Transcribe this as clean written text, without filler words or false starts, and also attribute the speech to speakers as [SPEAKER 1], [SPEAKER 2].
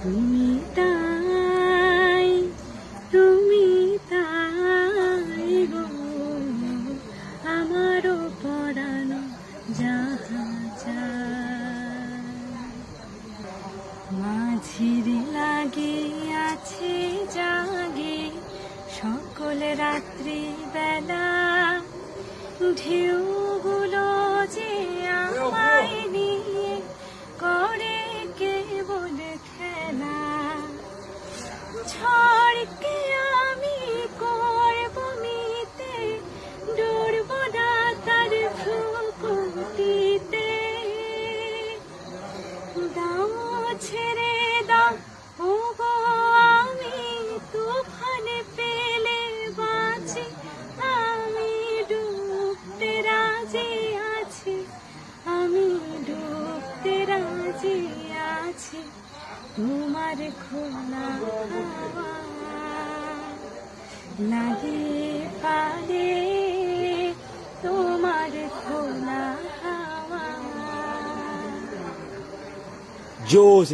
[SPEAKER 1] তুমি তাই, তুমি তাই গো আমারও পরানো যাহা চায়। মাঝির লাগে আছে জাগে সকল রাত্রি বেলা, ঢেউগুলো যে আমায় নিয়ে করে কেবল খেলা। ঝড়কে আমি করব মিতে, ডরব না তার ভ্রুকুটিতে। দাও ছেড়ে দাও ও গো আমি তুফানে পেলে বাঁচি, আমি ডুবতে রাজি আছি, আমি ডুবতে রাজি আছি। তোমার খোলা হাওয়া লাগিয়ে পারে, তোমার খোলা হাওয়া।
[SPEAKER 2] जोश